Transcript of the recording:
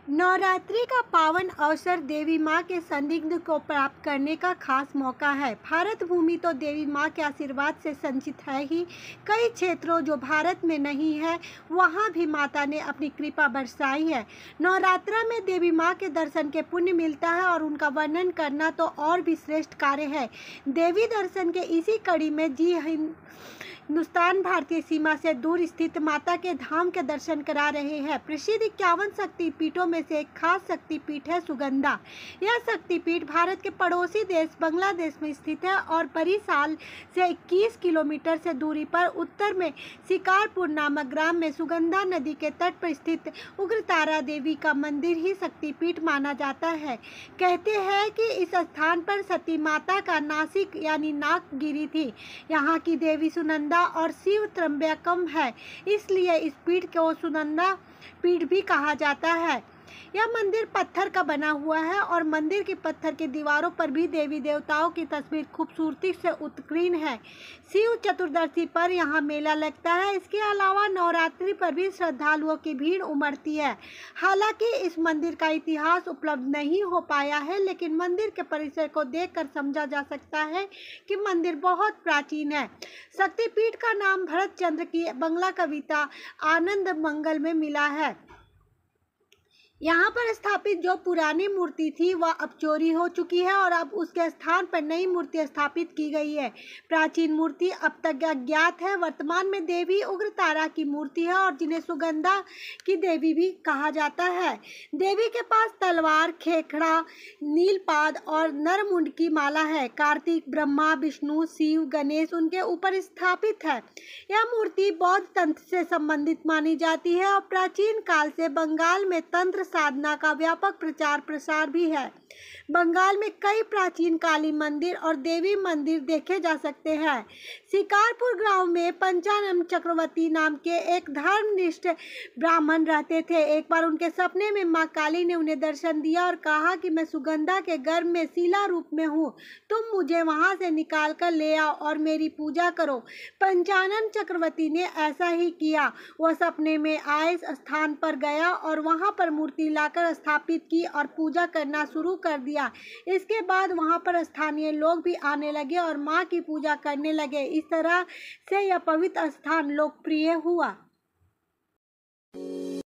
नवरात्रि का पावन अवसर देवी माँ के सानिध्य को प्राप्त करने का खास मौका है। भारत भूमि तो देवी माँ के आशीर्वाद से संचित है ही। कई क्षेत्रों जो भारत में नहीं है वहाँ भी माता ने अपनी कृपा बरसाई है। नवरात्रा में देवी माँ के दर्शन के पुण्य मिलता है और उनका वर्णन करना तो और भी श्रेष्ठ कार्य है। देवी दर्शन के इसी कड़ी में हिंदुस्तान भारतीय सीमा से दूर स्थित माता के धाम के दर्शन करा रहे हैं। प्रसिद्ध 51 शक्तिपीठों में से एक खास शक्तिपीठ है सुगंधा। यह शक्तिपीठ भारत के पड़ोसी देश बांग्लादेश में स्थित है और परिसाल से 21 किलोमीटर से दूरी पर उत्तर में शिकारपुर नामक ग्राम में सुगंधा नदी के तट पर स्थित उग्रतारा देवी का मंदिर ही शक्तिपीठ माना जाता है। कहते हैं कि इस स्थान पर सती माता का नासिक यानी नाक गिरी थी। यहाँ की देवी सुनंदा और शिव त्र्यंबकम है, इसलिए इस पीठ को सुनंदा पीठ भी कहा जाता है। यह मंदिर पत्थर का बना हुआ है और मंदिर की पत्थर की दीवारों पर भी देवी देवताओं की तस्वीर खूबसूरती से उत्कीर्ण है। शिव चतुर्दशी पर यहाँ मेला लगता है। इसके अलावा नवरात्रि पर भी श्रद्धालुओं की भीड़ उमड़ती है। हालांकि इस मंदिर का इतिहास उपलब्ध नहीं हो पाया है, लेकिन मंदिर के परिसर को देखकर समझा जा सकता है कि मंदिर बहुत प्राचीन है। शक्तिपीठ का नाम भरत चंद्र की बंगला कविता आनंद मंगल में मिला है। यहाँ पर स्थापित जो पुरानी मूर्ति थी वह अब चोरी हो चुकी है और अब उसके स्थान पर नई मूर्ति स्थापित की गई है। प्राचीन मूर्ति अब तक अज्ञात है। वर्तमान में देवी उग्रतारा की मूर्ति है और जिन्हें सुगंधा की देवी भी कहा जाता है। देवी के पास तलवार, खेखड़ा, नीलपाद और नरमुंड की माला है। कार्तिक, ब्रह्मा, विष्णु, शिव, गणेश उनके ऊपर स्थापित है। यह मूर्ति बौद्ध तंत्र से संबंधित मानी जाती है और प्राचीन काल से बंगाल में तंत्र साधना का व्यापक प्रचार प्रसार भी है। बंगाल में कई प्राचीन काली मंदिर और देवी मंदिर देखे जा सकते हैं। शिकारपुर गांव में पंचानन चक्रवर्ती नाम के एक धर्मनिष्ठ ब्राह्मण रहते थे। एक बार उनके सपने में मां काली ने उन्हें दर्शन दिया और कहा कि मैं सुगंधा के गर्भ में शिला रूप में हूँ, तुम मुझे वहां से निकाल कर ले आओ और मेरी पूजा करो। पंचानन चक्रवर्ती ने ऐसा ही किया। वह सपने में आए स्थान पर गया और वहां पर मूर्ति लाकर स्थापित की और पूजा करना शुरू कर दिया। इसके बाद वहां पर स्थानीय लोग भी आने लगे और मां की पूजा करने लगे। इस तरह से यह पवित्र स्थान लोकप्रिय हुआ।